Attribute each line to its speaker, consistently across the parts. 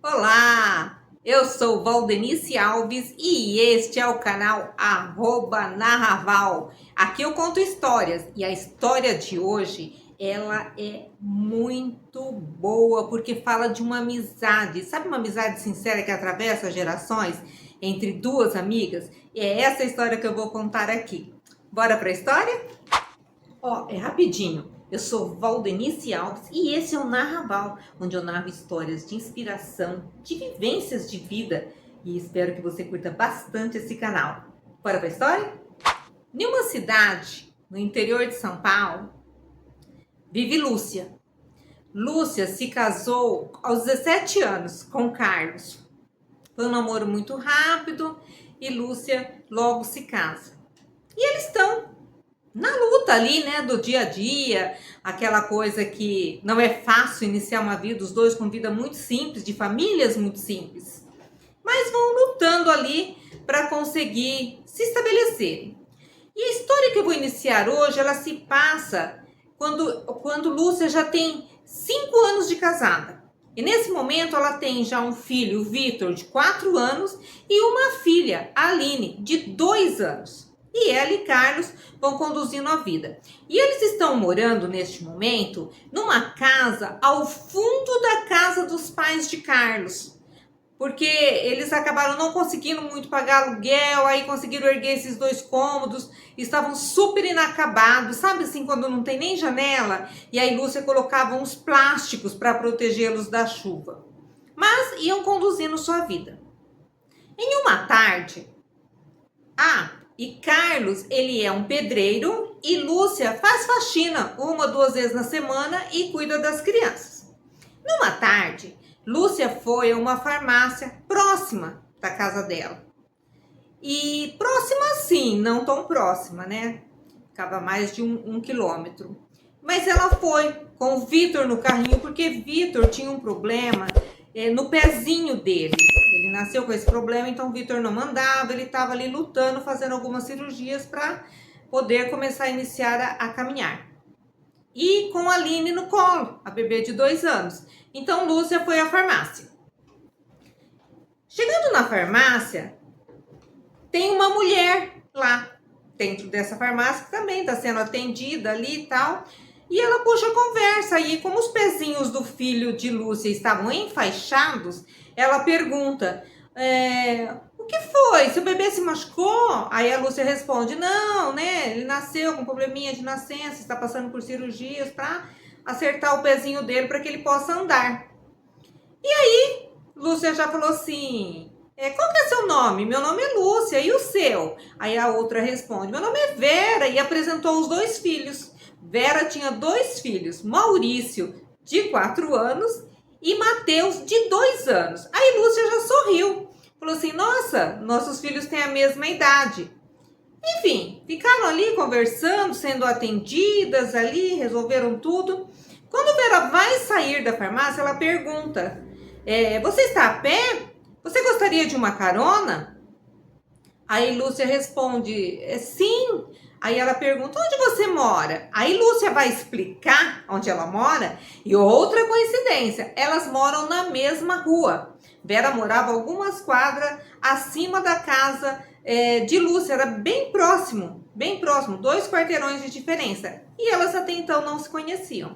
Speaker 1: Olá, eu sou Valdenice Alves e este é o canal @narraval. Aqui eu conto histórias e a história de hoje ela é muito boa porque fala de uma amizade, sabe, uma amizade sincera que atravessa gerações entre duas amigas? É essa história que eu vou contar aqui. Bora para a história? É rapidinho. Eu sou Valdenice Alves e esse é o Narraval, onde eu narro histórias de inspiração, de vivências de vida e espero que você curta bastante esse canal. Bora para a história? Em uma cidade no interior de São Paulo, vive Lúcia. Lúcia se casou aos 17 anos com Carlos. Foi um namoro muito rápido e Lúcia logo se casa. E eles estão na luta ali, né, do dia a dia, aquela coisa que não é fácil iniciar uma vida, os dois com vida muito simples, de famílias muito simples, mas vão lutando ali para conseguir se estabelecerem. E a história que eu vou iniciar hoje, ela se passa quando Lúcia já tem 5 anos de casada. E nesse momento ela tem já um filho, o Vitor, de 4 anos, e uma filha, a Aline, de 2 anos. E ela e Carlos vão conduzindo a vida. E eles estão morando neste momento numa casa ao fundo da casa dos pais de Carlos. Porque eles acabaram não conseguindo muito pagar aluguel, aí conseguiram erguer esses 2 cômodos, estavam super inacabados, sabe assim, quando não tem nem janela? E aí Lúcia colocava uns plásticos para protegê-los da chuva. Mas iam conduzindo sua vida. Em uma tarde, e Carlos, ele é um pedreiro e Lúcia faz faxina 1, 2 vezes na semana e cuida das crianças. Numa tarde, Lúcia foi a uma farmácia próxima da casa dela. E próxima sim, não tão próxima, né? Ficava mais de um quilômetro. Mas ela foi com o Vitor no carrinho, porque Vitor tinha um problema no pezinho dele. Ele nasceu com esse problema, então o Vitor não andava, ele estava ali lutando, fazendo algumas cirurgias para poder começar a iniciar a caminhar. E com a Aline no colo, a bebê de 2 anos. Então Lúcia foi à farmácia. Chegando na farmácia, tem uma mulher lá dentro dessa farmácia que também está sendo atendida ali e tal. E ela puxa a conversa. E como os pezinhos do filho de Lúcia estavam enfaixados, ela pergunta: o que foi? Seu bebê se machucou? Aí a Lúcia responde: não, né? Ele nasceu com probleminha de nascença, está passando por cirurgias para acertar o pezinho dele para que ele possa andar. E aí, Lúcia já falou assim: qual que é seu nome? Meu nome é Lúcia, e o seu? Aí a outra responde: meu nome é Vera, e apresentou os 2 filhos. Vera tinha 2 filhos, Maurício, de 4 anos, e Mateus, de 2 anos. Aí Lúcia já sorriu, falou assim: nossa, nossos filhos têm a mesma idade. Enfim, ficaram ali conversando, sendo atendidas ali, resolveram tudo. Quando Vera vai sair da farmácia, ela pergunta: você está a pé? Você gostaria de uma carona? Aí Lúcia responde: sim. Aí ela pergunta: onde você mora? Aí Lúcia vai explicar onde ela mora. E outra coincidência, elas moram na mesma rua. Vera morava algumas quadras acima da casa de Lúcia, era bem próximo, 2 quarteirões de diferença. E elas até então não se conheciam.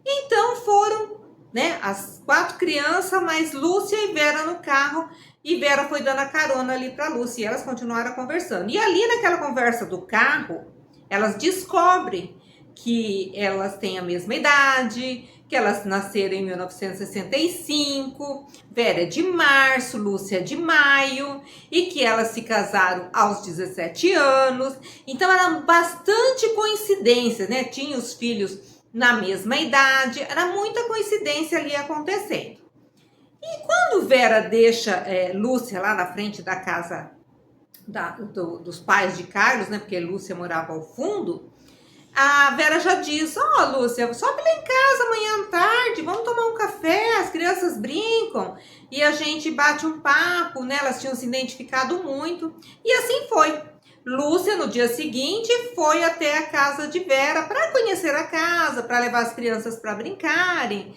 Speaker 1: Então foram, né, as 4 crianças, mais Lúcia e Vera no carro. E Vera foi dando a carona ali para Lúcia e elas continuaram conversando. E ali naquela conversa do carro, elas descobrem que elas têm a mesma idade, que elas nasceram em 1965, Vera é de março, Lúcia é de maio, e que elas se casaram aos 17 anos. Então era bastante coincidência, né? Tinha os filhos na mesma idade, era muita coincidência ali acontecendo. E quando Vera deixa Lúcia lá na frente da casa dos pais de Carlos, né? Porque Lúcia morava ao fundo. A Vera já diz: Lúcia, sobe lá em casa amanhã à tarde, vamos tomar um café, as crianças brincam e a gente bate um papo, né? Elas tinham se identificado muito. E assim foi. Lúcia, no dia seguinte, foi até a casa de Vera para conhecer a casa, para levar as crianças para brincarem.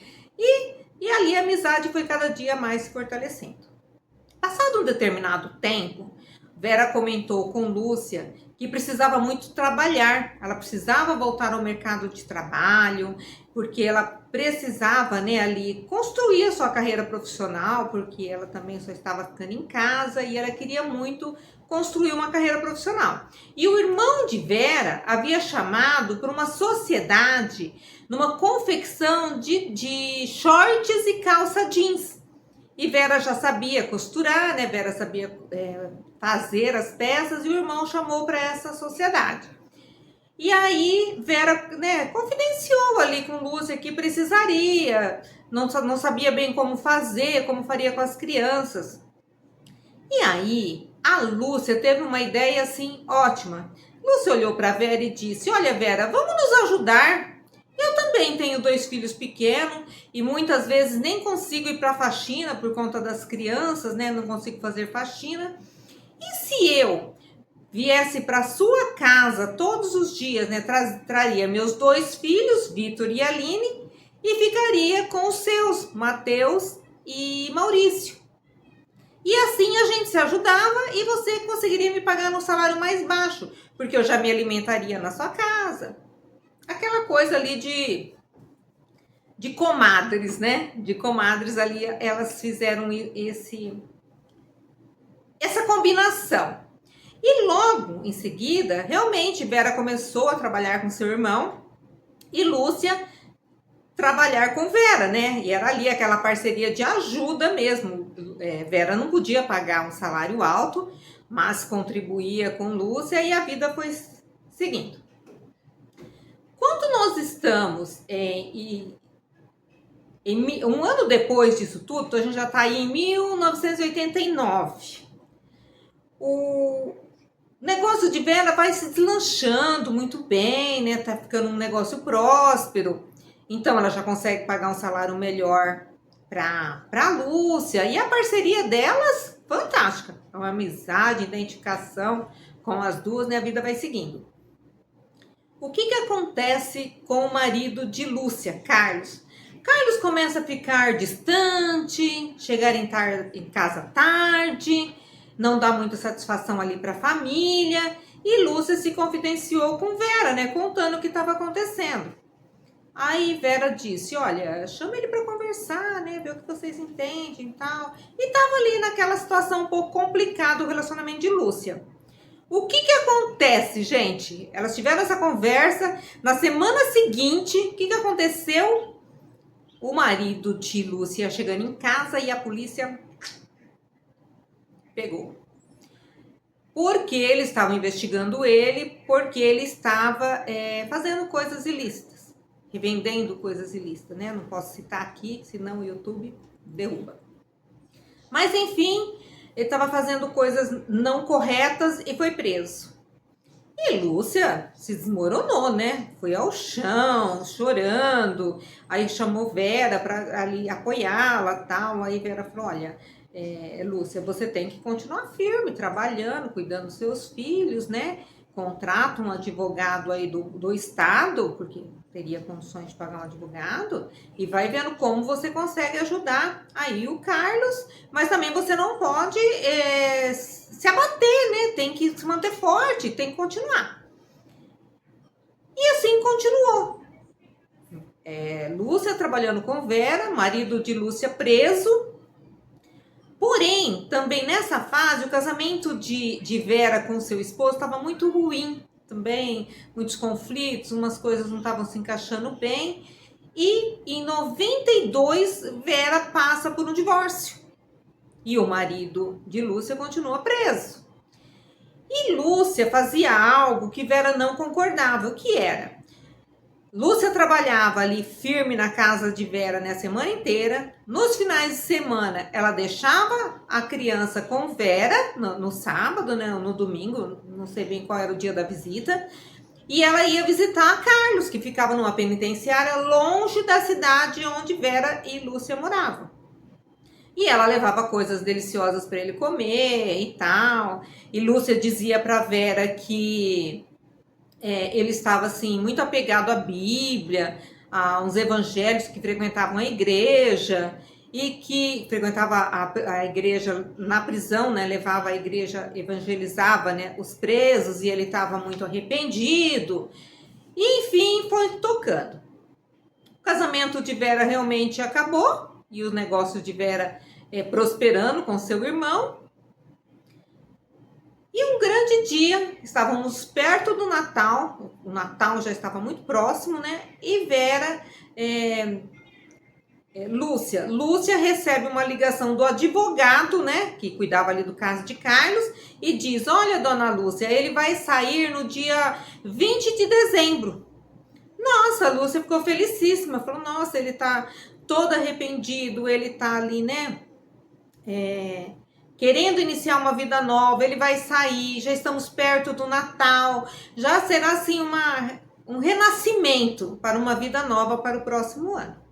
Speaker 1: E ali a amizade foi cada dia mais se fortalecendo. Passado um determinado tempo, Vera comentou com Lúcia que precisava muito trabalhar, ela precisava voltar ao mercado de trabalho, porque ela precisava, né, ali construir a sua carreira profissional, porque ela também só estava ficando em casa e ela queria muito construir uma carreira profissional. E o irmão de Vera havia chamado para uma sociedade, numa confecção de shorts e calça jeans. E Vera já sabia costurar, né? Vera sabia fazer as peças e o irmão chamou para essa sociedade. E aí Vera, né, confidenciou ali com Lúcia que precisaria, não sabia bem como fazer, como faria com as crianças. E aí a Lúcia teve uma ideia assim ótima. Lúcia olhou para Vera e disse: olha, Vera, vamos nos ajudar. Eu também tenho 2 filhos pequenos e muitas vezes nem consigo ir para a faxina por conta das crianças, né? Não consigo fazer faxina. E se eu viesse para sua casa todos os dias, né? Traria meus 2 filhos, Vitor e Aline, e ficaria com os seus, Mateus e Maurício. E assim a gente se ajudava e você conseguiria me pagar no salário mais baixo, porque eu já me alimentaria na sua casa. Aquela coisa ali de comadres, né? De comadres ali, elas fizeram essa combinação. E logo em seguida, realmente, Vera começou a trabalhar com seu irmão e Lúcia trabalhar com Vera, né? E era ali aquela parceria de ajuda mesmo. Vera não podia pagar um salário alto, mas contribuía com Lúcia e a vida foi seguindo. Quando nós estamos um ano depois disso tudo, a gente já está aí em 1989. O negócio de Vera vai se deslanchando muito bem, né? Tá ficando um negócio próspero. Então ela já consegue pagar um salário melhor para Lúcia. E a parceria delas, fantástica. É uma amizade, identificação com as duas, né? A vida vai seguindo. O que acontece com o marido de Lúcia, Carlos? Carlos começa a ficar distante, chegar em casa tarde, não dá muita satisfação ali para a família. E Lúcia se confidenciou com Vera, né, contando o que estava acontecendo. Aí Vera disse: olha, chama ele para conversar, né, ver o que vocês entendem e tal. E tava ali naquela situação um pouco complicada o relacionamento de Lúcia. O que acontece, gente? Elas tiveram essa conversa. Na semana seguinte, o que aconteceu? O marido de Lúcia chegando em casa e a polícia pegou. Porque eles estavam investigando ele, porque ele estava fazendo coisas ilícitas, revendendo coisas ilícitas, né? Não posso citar aqui, senão o YouTube derruba. Mas enfim, ele estava fazendo coisas não corretas e foi preso. E Lúcia se desmoronou, né? Foi ao chão, chorando. Aí chamou Vera para ali apoiá-la, tal. Aí Vera falou: olha, Lúcia, você tem que continuar firme, trabalhando, cuidando dos seus filhos, né? Contrata um advogado aí do estado, porque teria condições de pagar um advogado, e vai vendo como você consegue ajudar aí o Carlos, mas também você não pode se abater, né? Tem que se manter forte, tem que continuar. E assim continuou. Lúcia trabalhando com Vera, marido de Lúcia preso. Porém, também nessa fase, o casamento de Vera com seu esposo estava muito ruim também, muitos conflitos, umas coisas não estavam se encaixando bem. E em 92, Vera passa por um divórcio. E o marido de Lúcia continua preso. E Lúcia fazia algo que Vera não concordava. O que era? Lúcia trabalhava ali firme na casa de Vera, né, a semana inteira. Nos finais de semana, ela deixava a criança com Vera no sábado, né, no domingo, não sei bem qual era o dia da visita. E ela ia visitar a Carlos, que ficava numa penitenciária longe da cidade onde Vera e Lúcia moravam. E ela levava coisas deliciosas para ele comer e tal. E Lúcia dizia para Vera que ele estava assim muito apegado à Bíblia, uns evangélicos que frequentavam a igreja e que frequentava a igreja na prisão, né? Levava a igreja, evangelizava, né, os presos, e ele estava muito arrependido. E, enfim, foi tocando. O casamento de Vera realmente acabou e o negócio de Vera prosperando com seu irmão. E um grande dia, estávamos perto do Natal, o Natal já estava muito próximo, né? E Vera, Lúcia recebe uma ligação do advogado, né? Que cuidava ali do caso de Carlos, e diz: olha, dona Lúcia, ele vai sair no dia 20 de dezembro. Nossa, a Lúcia ficou felicíssima, falou: nossa, ele tá todo arrependido, ele tá ali, né? Querendo iniciar uma vida nova, ele vai sair, já estamos perto do Natal, já será assim um renascimento para uma vida nova para o próximo ano.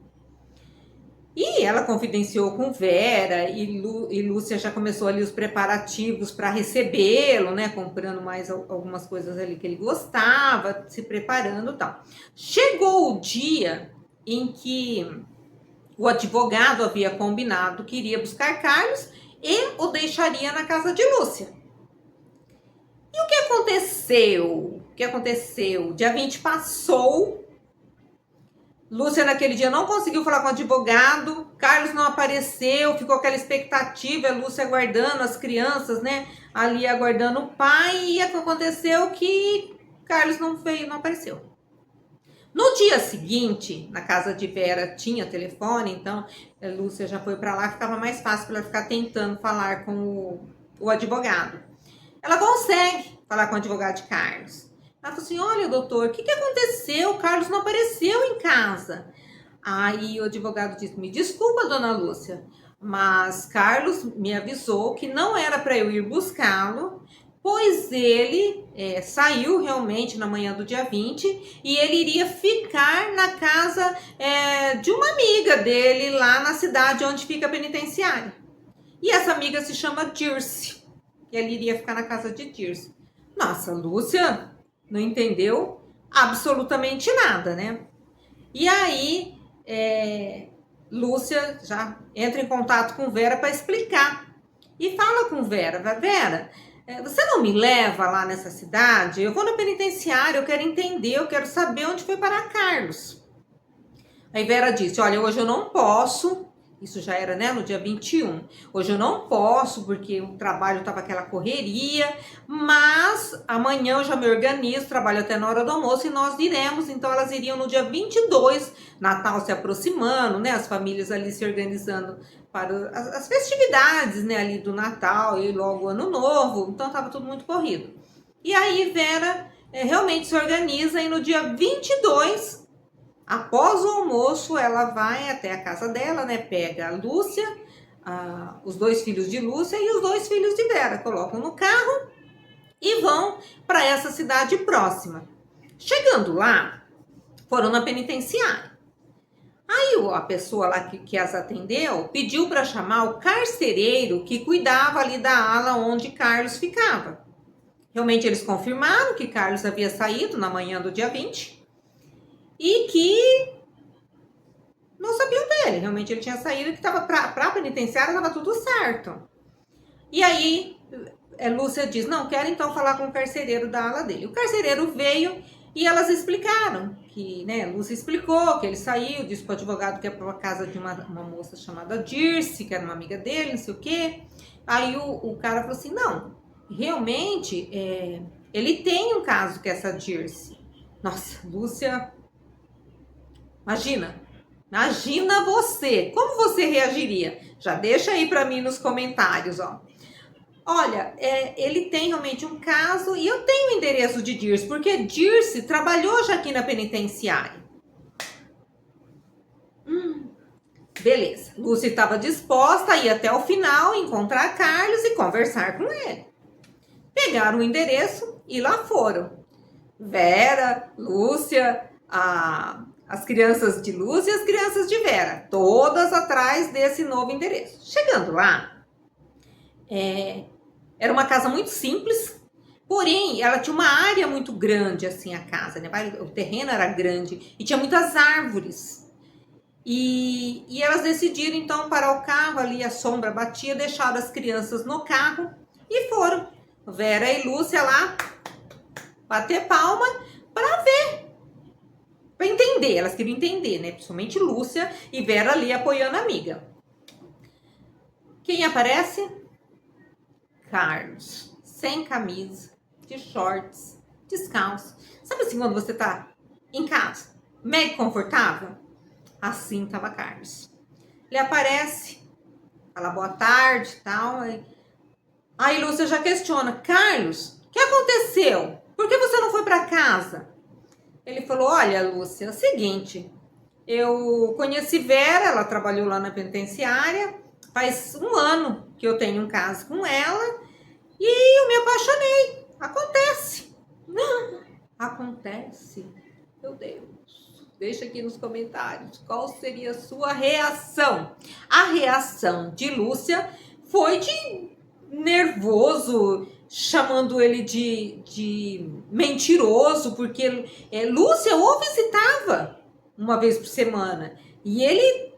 Speaker 1: E ela confidenciou com Vera, e Lúcia já começou ali os preparativos para recebê-lo, né? Comprando mais algumas coisas ali que ele gostava, se preparando e tal. Chegou o dia em que o advogado havia combinado que iria buscar Carlos e o deixaria na casa de Lúcia. E o que aconteceu? Dia 20 passou. Lúcia naquele dia não conseguiu falar com o advogado. Carlos não apareceu. Ficou aquela expectativa. A Lúcia aguardando as crianças, né? Ali aguardando o pai. E aconteceu que Carlos não veio, não apareceu. No dia seguinte, na casa de Vera tinha telefone, então a Lúcia já foi para lá, ficava mais fácil para ela ficar tentando falar com o advogado. Ela consegue falar com o advogado de Carlos. Ela falou assim: olha, doutor, o que aconteceu? O Carlos não apareceu em casa. Aí o advogado disse: me desculpa, dona Lúcia, mas Carlos me avisou que não era para eu ir buscá-lo, pois ele saiu realmente na manhã do dia 20 e ele iria ficar na casa de uma amiga dele lá na cidade onde fica a penitenciária. E essa amiga se chama Dirce. E ele iria ficar na casa de Dirce. Nossa, Lúcia não entendeu absolutamente nada, né? E aí, Lúcia já entra em contato com Vera para explicar. E fala com Vera: Vera, você não me leva lá nessa cidade? Eu vou na penitenciária, eu quero entender, eu quero saber onde foi parar Carlos. Aí Vera disse: olha, hoje eu não posso. Isso já era, né, no dia 21. Hoje eu não posso, porque o trabalho estava aquela correria, mas amanhã eu já me organizo, trabalho até na hora do almoço e nós iremos. Então elas iriam no dia 22, Natal se aproximando, né, as famílias ali se organizando para as festividades, né, ali do Natal e logo Ano Novo. Então estava tudo muito corrido. E aí Vera realmente se organiza e no dia 22... após o almoço, ela vai até a casa dela, né? Pega a Lúcia, os dois filhos de Lúcia e os dois filhos de Vera. Colocam no carro e vão para essa cidade próxima. Chegando lá, foram na penitenciária. Aí a pessoa lá que as atendeu pediu para chamar o carcereiro que cuidava ali da ala onde Carlos ficava. Realmente eles confirmaram que Carlos havia saído na manhã do dia 20. E que não sabiam dele. Realmente ele tinha saído e que estava para a penitenciária, estava tudo certo. E aí Lúcia diz: não, quero então falar com o carcereiro da ala dele. O carcereiro veio e elas explicaram que, né, Lúcia explicou que ele saiu, disse para o advogado que é para a casa de uma moça chamada Dirce, que era uma amiga dele, não sei o quê. Aí o cara falou assim: não, realmente ele tem um caso com essa Dirce. Nossa, Lúcia... Imagina você, como você reagiria? Já deixa aí para mim nos comentários, ó. Olha, ele tem realmente um caso e eu tenho o endereço de Dirce, porque Dirce trabalhou já aqui na penitenciária. Beleza, Lúcia estava disposta a ir até o final, encontrar Carlos e conversar com ele. Pegaram o endereço e lá foram. Vera, Lúcia, as crianças de Lúcia e as crianças de Vera, todas atrás desse novo endereço. Chegando lá, era uma casa muito simples, Porém, ela tinha uma área muito grande, assim, a casa, né? O terreno era grande e tinha muitas árvores. E elas decidiram, então, parar o carro ali, a sombra batia, deixaram as crianças no carro e foram. Vera e Lúcia lá, bater palma para ver, para entender. Elas queriam entender, né? Principalmente Lúcia e Vera ali apoiando a amiga. Quem aparece? Carlos, sem camisa, de shorts, descalço. Sabe assim, quando você tá em casa, meio confortável? Assim tava Carlos. Ele aparece, fala boa tarde e tal. Aí Lúcia já questiona: Carlos, o que aconteceu? Por que você não foi para casa? Ele falou: olha, Lúcia, é o seguinte, eu conheci Vera, ela trabalhou lá na penitenciária, faz um ano que eu tenho um caso com ela e eu me apaixonei. Acontece. Acontece? Meu Deus. Deixa aqui nos comentários qual seria a sua reação. A reação de Lúcia foi de nervoso, chamando ele de mentiroso, porque Lúcia o visitava uma vez por semana. E ele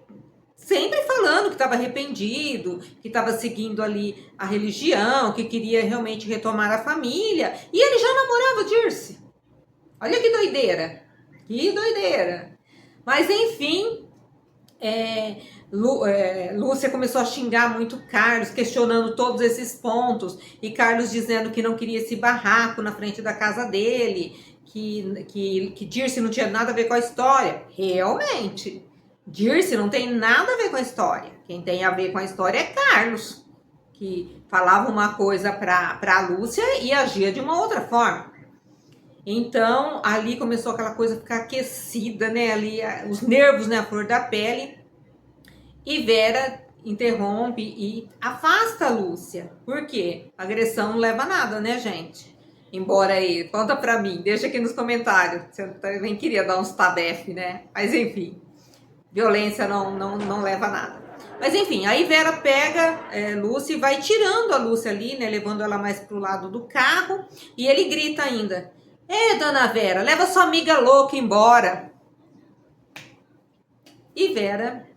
Speaker 1: sempre falando que estava arrependido, que estava seguindo ali a religião, que queria realmente retomar a família. E ele já namorava Dirce. Olha que doideira. Que doideira. Mas enfim, Lúcia começou a xingar muito Carlos, questionando todos esses pontos. E Carlos dizendo que não queria esse barraco na frente da casa dele, que Dirce não tinha nada a ver com a história. Realmente, Dirce não tem nada a ver com a história. Quem tem a ver com a história é Carlos, que falava uma coisa para Lúcia e agia de uma outra forma. Então, ali começou aquela coisa a ficar aquecida, né? Ali, os nervos, né? A flor da pele. E Vera interrompe e afasta a Lúcia. Por quê? Agressão não leva a nada, né, gente? Embora aí, conta pra mim, deixa aqui nos comentários. Você também queria dar uns tabef, né? Mas enfim, violência não leva a nada. Mas enfim, aí Vera pega Lúcia e vai tirando a Lúcia ali, né? Levando ela mais pro lado do carro. E ele grita ainda: dona Vera, leva sua amiga louca embora. E Vera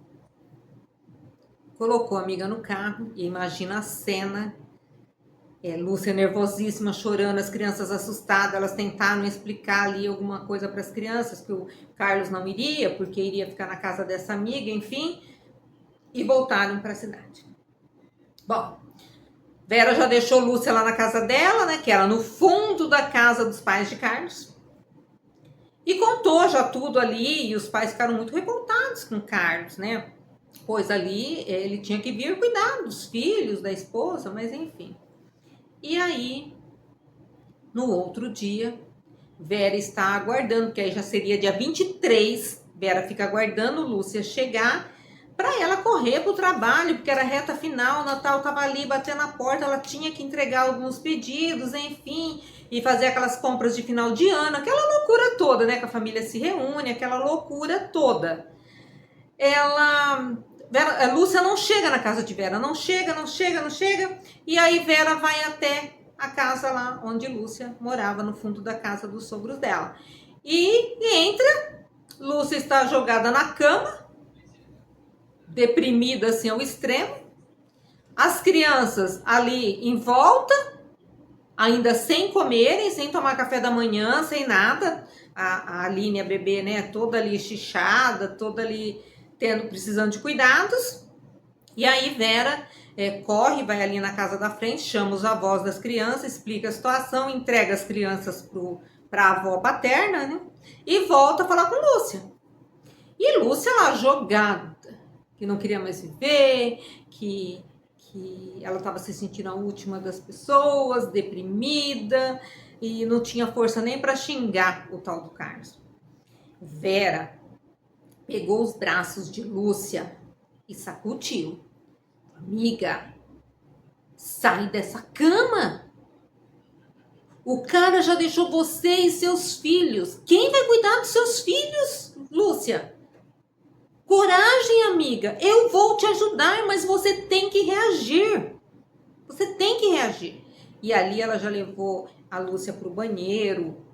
Speaker 1: colocou a amiga no carro e imagina a cena. Lúcia nervosíssima, chorando, as crianças assustadas, elas tentaram explicar ali alguma coisa para as crianças, que o Carlos não iria, porque iria ficar na casa dessa amiga, enfim, e voltaram para a cidade. Bom, Vera já deixou Lúcia lá na casa dela, né, que era no fundo da casa dos pais de Carlos, e contou já tudo ali, e os pais ficaram muito revoltados com Carlos, né, pois ali ele tinha que vir cuidar dos filhos, da esposa, mas enfim. E aí, no outro dia, Vera está aguardando, que aí já seria dia 23, Vera fica aguardando Lúcia chegar para ela correr para o trabalho, porque era reta final, o Natal estava ali batendo na porta, ela tinha que entregar alguns pedidos, enfim, e fazer aquelas compras de final de ano, aquela loucura toda, né, que a família se reúne, aquela loucura toda. Lúcia não chega na casa de Vera, não chega, e aí Vera vai até a casa lá onde Lúcia morava, no fundo da casa dos sogros dela. E entra, Lúcia está jogada na cama, deprimida assim ao extremo, as crianças ali em volta, ainda sem comerem, sem tomar café da manhã, sem nada, a Aline, a bebê, né, toda ali chichada, toda ali precisando de cuidados. E aí Vera corre, vai ali na casa da frente, chama os avós das crianças, explica a situação, entrega as crianças para a avó paterna, né? E volta a falar com Lúcia. E Lúcia lá jogada, que não queria mais viver, que ela estava se sentindo a última das pessoas, deprimida, e não tinha força nem para xingar o tal do Carlos. Vera pegou os braços de Lúcia e sacudiu. Amiga, sai dessa cama. O cara já deixou você e seus filhos. Quem vai cuidar dos seus filhos, Lúcia? Coragem, amiga. Eu vou te ajudar, mas você tem que reagir. Você tem que reagir. e ali ela já levou a Lúcia para o banheiro,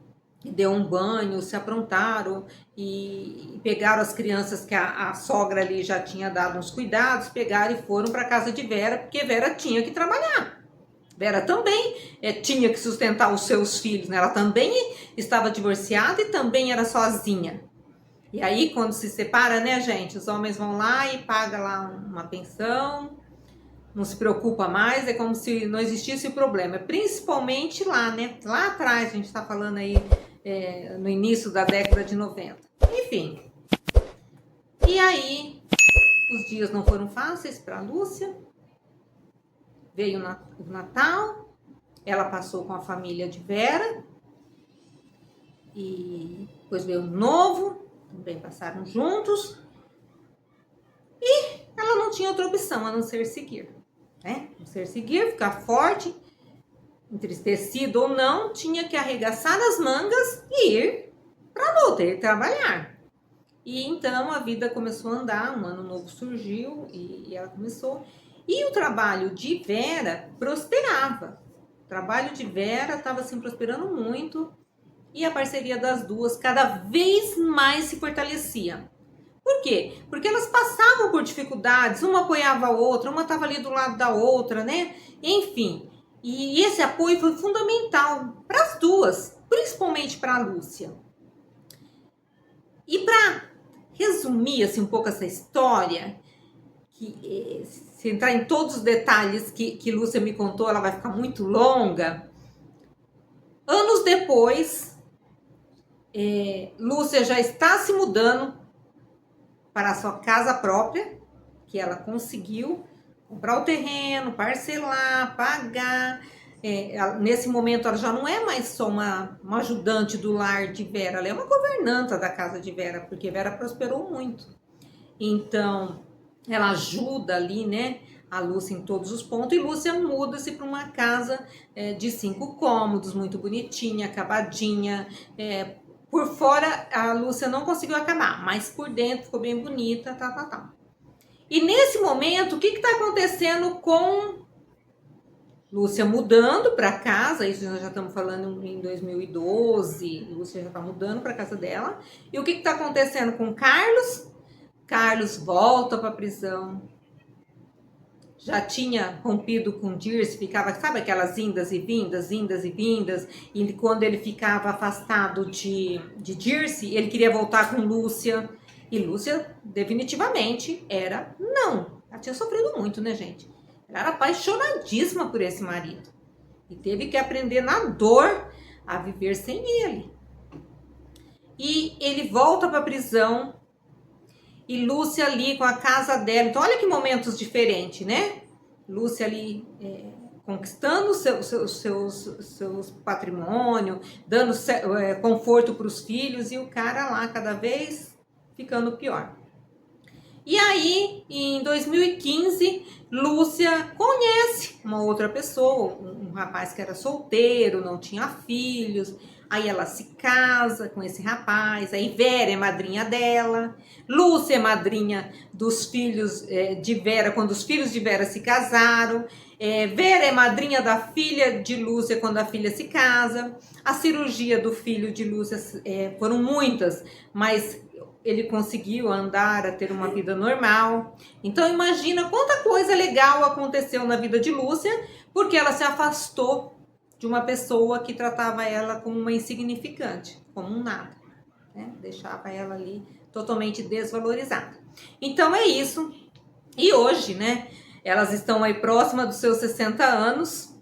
Speaker 1: deu um banho, se aprontaram e pegaram as crianças que a sogra ali já tinha dado uns cuidados, pegaram e foram para casa de Vera, porque Vera tinha que trabalhar. Vera também tinha que sustentar os seus filhos, né? Ela também estava divorciada e também era sozinha. E aí, quando se separa, né, gente? Os homens vão lá e pagam lá uma pensão, não se preocupa mais, é como se não existisse o problema. Principalmente lá, né? Lá atrás, a gente está falando aí no início da década de 90. Enfim. E aí, os dias não foram fáceis para a Lúcia. Veio o Natal, ela passou com a família de Vera. E depois veio o Novo, também passaram juntos. E ela não tinha outra opção a não ser seguir. Né? Não ser seguir, ficar forte, entristecido ou não, tinha que arregaçar as mangas e ir para voltar a trabalhar. E então a vida começou a andar, um ano novo surgiu e ela começou. E o trabalho de Vera prosperava. O trabalho de Vera estava assim prosperando muito e a parceria das duas cada vez mais se fortalecia. Por quê? Porque elas passavam por dificuldades, uma apoiava a outra, uma estava ali do lado da outra, né? Enfim, e esse apoio foi fundamental para as duas, principalmente para a Lúcia. E para resumir assim, um pouco essa história, que se entrar em todos os detalhes que Lúcia me contou, ela vai ficar muito longa. Anos depois, Lúcia já está se mudando para a sua casa própria, que ela conseguiu comprar o terreno, parcelar, pagar. Nesse momento, ela já não é mais só uma ajudante do lar de Vera, ela é uma governanta da casa de Vera, porque Vera prosperou muito. Então, ela ajuda ali, né, a Lúcia em todos os pontos, e Lúcia muda-se para uma casa de 5 cômodos, muito bonitinha, acabadinha. Por fora, a Lúcia não conseguiu acabar, mas por dentro ficou bem bonita, tal. E nesse momento, o que está acontecendo com Lúcia mudando para casa? Isso nós já estamos falando em 2012, Lúcia já está mudando para casa dela. E o que está acontecendo com Carlos? Carlos volta para a prisão. Já tinha rompido com Dirce, ficava, sabe aquelas indas e vindas, e quando ele ficava afastado de Dirce, ele queria voltar com Lúcia, e Lúcia definitivamente era não. Ela tinha sofrido muito, né, gente? Ela era apaixonadíssima por esse marido, e teve que aprender na dor a viver sem ele. E ele volta para a prisão, e Lúcia ali com a casa dela. Então, olha que momentos diferentes, né? Lúcia ali conquistando seus patrimônio, dando conforto para os filhos, e o cara lá cada vez ficando pior. E aí, em 2015, Lúcia conhece uma outra pessoa, um rapaz que era solteiro, não tinha filhos. Aí ela se casa com esse rapaz, aí Vera é madrinha dela, Lúcia é madrinha dos filhos de Vera, quando os filhos de Vera se casaram, Vera é madrinha da filha de Lúcia quando a filha se casa. A cirurgia do filho de Lúcia foram muitas, mas ele conseguiu andar, a ter uma vida normal. Então imagina quanta coisa legal aconteceu na vida de Lúcia, porque ela se afastou de uma pessoa que tratava ela como uma insignificante, como um nada, né? Deixava ela ali totalmente desvalorizada. Então é isso. E hoje, né, elas estão aí próximas dos seus 60 anos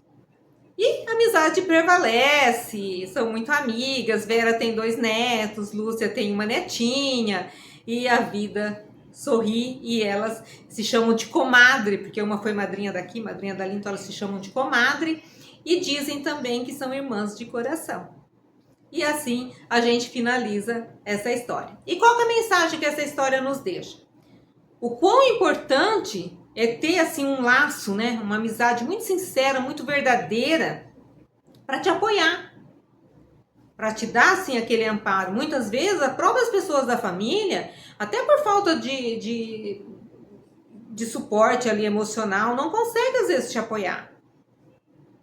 Speaker 1: e a amizade prevalece, são muito amigas. Vera tem 2 netos, Lúcia tem uma netinha, e a vida sorri, e elas se chamam de comadre, porque uma foi madrinha daqui, madrinha dali, então elas se chamam de comadre. E dizem também que são irmãs de coração. E assim a gente finaliza essa história. E qual é a mensagem que essa história nos deixa? O quão importante é ter assim um laço, né? Uma amizade muito sincera, muito verdadeira, para te apoiar, para te dar assim aquele amparo. Muitas vezes as próprias pessoas da família, até por falta de suporte ali emocional, não conseguem às vezes te apoiar.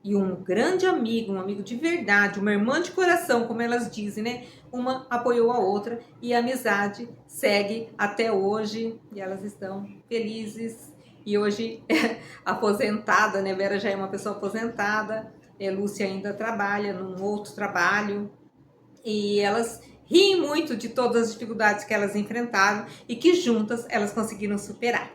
Speaker 1: e um grande amigo, um amigo de verdade, uma irmã de coração, como elas dizem, né? Uma apoiou a outra e a amizade segue até hoje e elas estão felizes. E hoje, aposentada, né? Vera já é uma pessoa aposentada, Lúcia ainda trabalha num outro trabalho e elas riem muito de todas as dificuldades que elas enfrentaram e que juntas elas conseguiram superar.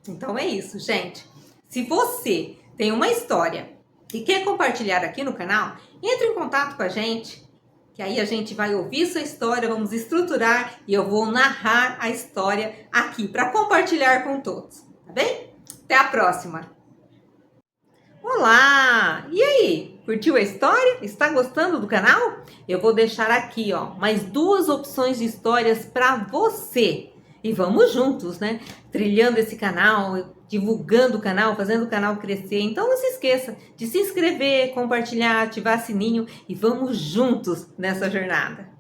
Speaker 1: Então é isso, gente. Se você tem uma história e quer compartilhar aqui no canal, entre em contato com a gente, que aí a gente vai ouvir sua história, vamos estruturar e eu vou narrar a história aqui para compartilhar com todos, tá bem? Até a próxima! Olá! E aí? Curtiu a história? Está gostando do canal? Eu vou deixar aqui, ó, mais 2 opções de histórias para você. E vamos juntos, né? Trilhando esse canal, divulgando o canal, fazendo o canal crescer. Então não se esqueça de se inscrever, compartilhar, ativar sininho e vamos juntos nessa jornada.